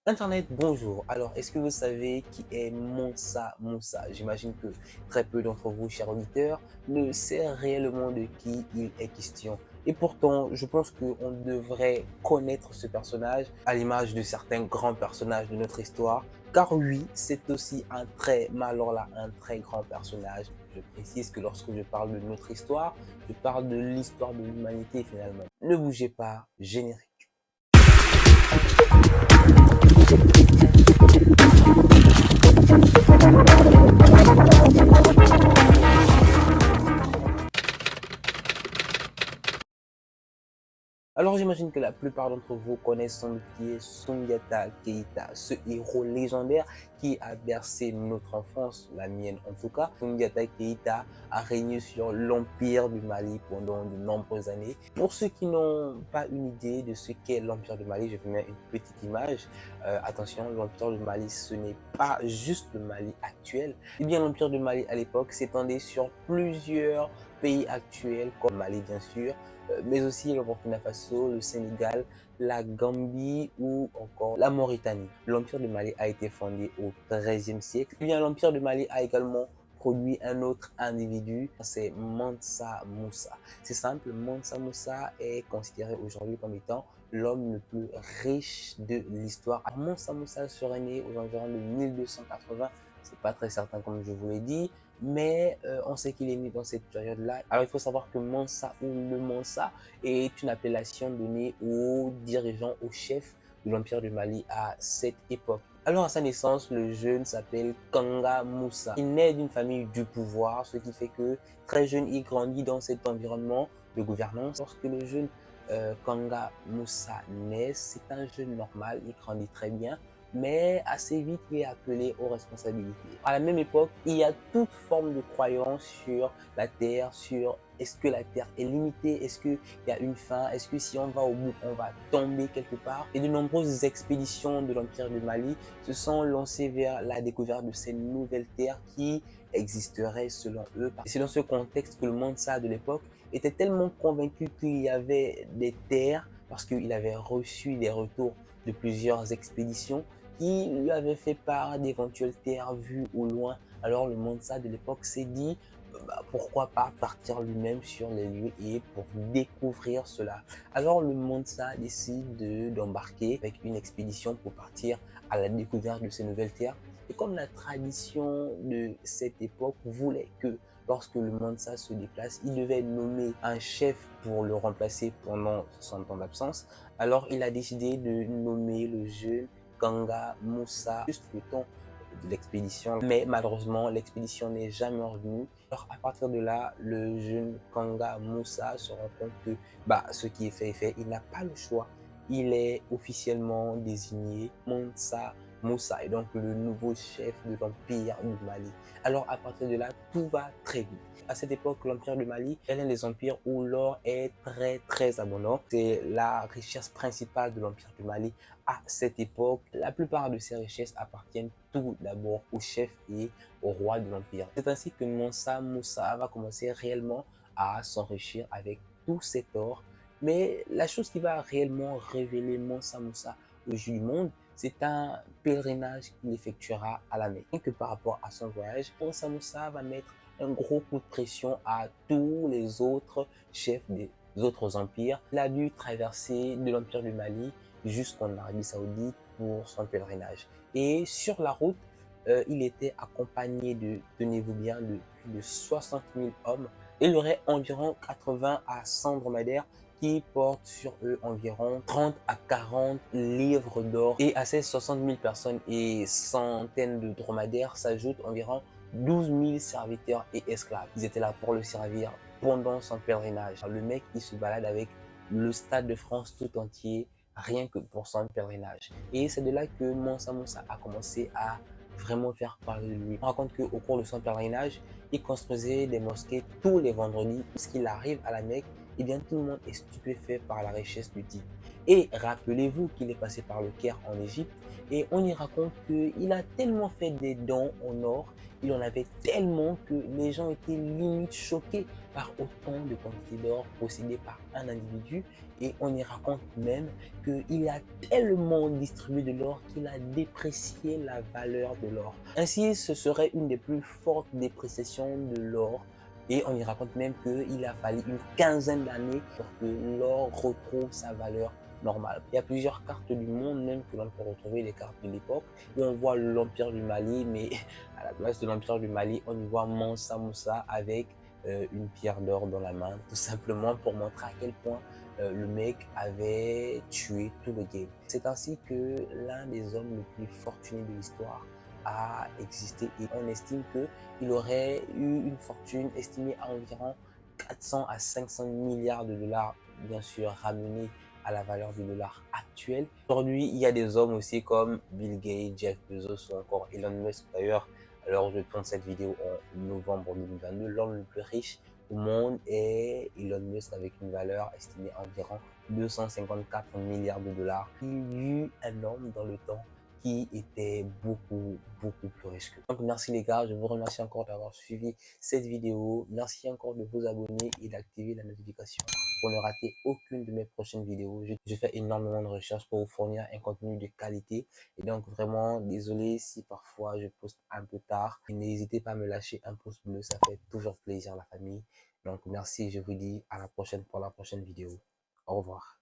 Internet, bonjour. Alors, est-ce que vous savez qui est Mansa Moussa? J'imagine que très peu d'entre vous, chers auditeurs, ne sait réellement de qui il est question. Et pourtant, je pense qu'on devrait connaître ce personnage à l'image de certains grands personnages de notre histoire. Car oui, c'est aussi un très, mais alors là, un très grand personnage. Je précise que lorsque je parle de notre histoire, je parle de l'histoire de l'humanité finalement. Ne bougez pas, générique. Alors j'imagine que la plupart d'entre vous connaissent son métier, Soundiata Keïta, ce héros légendaire qui a bercé notre enfance, la mienne en tout cas. Soundiata Keïta a régné sur l'Empire du Mali pendant de nombreuses années. Pour ceux qui n'ont pas une idée de ce qu'est l'Empire du Mali, je vous mets une petite image. Attention, l'Empire du Mali, ce n'est pas juste le Mali actuel. Eh bien, l'Empire du Mali à l'époque s'étendait sur plusieurs pays actuels, comme Mali bien sûr, mais aussi le Burkina Faso, le Sénégal, la Gambie ou encore la Mauritanie. L'Empire du Mali a été fondé au XIIIe siècle. Eh bien, l'Empire du Mali a également produit un autre individu, c'est Mansa Moussa. C'est simple, Mansa Moussa est considéré aujourd'hui comme étant l'homme le plus riche de l'histoire. Mansa Moussa serait né aux environs de 1280, c'est pas très certain comme je vous l'ai dit, mais on sait qu'il est né dans cette période-là. Alors il faut savoir que Mansa ou le Mansa est une appellation donnée aux dirigeants, aux chefs de l'Empire du Mali à cette époque. Alors à sa naissance, le jeune s'appelle Kanga Moussa. Il naît d'une famille du pouvoir, ce qui fait que très jeune, il grandit dans cet environnement de gouvernance. Lorsque le jeune Kanga Moussa naît, c'est un jeune normal, il grandit très bien, mais assez vite, il est appelé aux responsabilités. À la même époque, il y a toute forme de croyance sur la Terre, sur est-ce que la Terre est limitée, est-ce qu'il y a une fin, est-ce que si on va au bout, on va tomber quelque part. Et de nombreuses expéditions de l'Empire du Mali se sont lancées vers la découverte de ces nouvelles terres qui existeraient selon eux. Et c'est dans ce contexte que le Mansa de l'époque était tellement convaincu qu'il y avait des terres, parce qu'il avait reçu des retours de plusieurs expéditions, qui lui avait fait part d'éventuelles terres vues au loin. Alors le Mansa de l'époque s'est dit, pourquoi pas partir lui-même sur les lieux et pour découvrir cela. Alors le Mansa décide d'embarquer avec une expédition pour partir à la découverte de ces nouvelles terres. Et comme la tradition de cette époque voulait que lorsque le Mansa se déplace, il devait nommer un chef pour le remplacer pendant son temps d'absence, alors il a décidé de nommer le jeune Kanga Moussa juste le temps de l'expédition. Mais malheureusement, l'expédition n'est jamais revenue. Alors à partir de là, le jeune Kanga Moussa se rend compte que ce qui est fait est fait. Il n'a pas le choix. Il est officiellement désigné Mansa Moussa est donc le nouveau chef de l'Empire du Mali. Alors à partir de là, tout va très vite. À cette époque, l'Empire du Mali est l'un des empires où l'or est très abondant. C'est la richesse principale de l'Empire du Mali à cette époque. La plupart de ces richesses appartiennent tout d'abord au chef et au roi de l'Empire. C'est ainsi que Mansa Moussa va commencer réellement à s'enrichir avec tout cet or. Mais la chose qui va réellement révéler Mansa Moussa au jour du monde, c'est un pèlerinage qu'il effectuera à la Mecque. Et que par rapport à son voyage, Mansa Moussa va mettre un gros coup de pression à tous les autres chefs des autres empires. Il a dû traverser de l'Empire du Mali jusqu'en Arabie Saoudite pour son pèlerinage. Et sur la route, il était accompagné de, tenez-vous bien, de plus de 60 000 hommes. Il y aurait environ 80 à 100 dromadaires qui portent sur eux environ 30 à 40 livres d'or. Et à ces 60 000 personnes et centaines de dromadaires s'ajoutent environ 12 000 serviteurs et esclaves. Ils étaient là pour le servir pendant son pèlerinage. Le mec, il se balade avec le Stade de France tout entier, rien que pour son pèlerinage. Et c'est de là que Mansa Moussa a commencé à vraiment faire parler de lui. On raconte qu'au cours de son pèlerinage, il construisait des mosquées tous les vendredis. Puisqu'il arrive à la Mecque, eh bien tout le monde est stupéfait par la richesse du type. Et rappelez-vous qu'il est passé par le Caire en Égypte et on y raconte qu'il a tellement fait des dons en or, il en avait tellement que les gens étaient limite choqués par autant de quantité d'or possédée par un individu. Et on y raconte même qu'il a tellement distribué de l'or qu'il a déprécié la valeur de l'or. Ainsi, ce serait une des plus fortes dépréciations de l'or. Et on y raconte même qu'il a fallu une quinzaine d'années pour que l'or retrouve sa valeur normale. Il y a plusieurs cartes du monde même que l'on peut retrouver, les cartes de l'époque, où on voit l'Empire du Mali, mais à la place de l'Empire du Mali, on y voit Mansa Moussa avec une pierre d'or dans la main, tout simplement pour montrer à quel point le mec avait tué tout le game. C'est ainsi que l'un des hommes les plus fortunés de l'histoire a existé et on estime qu'il aurait eu une fortune estimée à environ 400 à 500 milliards de dollars, bien sûr ramenés à la valeur du dollar actuel. Aujourd'hui, il y a des hommes aussi comme Bill Gates, Jeff Bezos ou encore Elon Musk. D'ailleurs, alors je tourne cette vidéo en novembre 2022, l'homme le plus riche au monde est Elon Musk avec une valeur estimée à environ 254 milliards de dollars. Il y a eu un homme dans le temps qui était beaucoup plus riche que lui. Donc merci les gars, je vous remercie encore d'avoir suivi cette vidéo. Merci encore de vous abonner et d'activer la notification pour ne rater aucune de mes prochaines vidéos. Je fais énormément de recherches pour vous fournir un contenu de qualité. Et donc vraiment, désolé si parfois je poste un peu tard. N'hésitez pas à me lâcher un pouce bleu, ça fait toujours plaisir la famille. Donc merci, je vous dis à la prochaine pour la prochaine vidéo. Au revoir.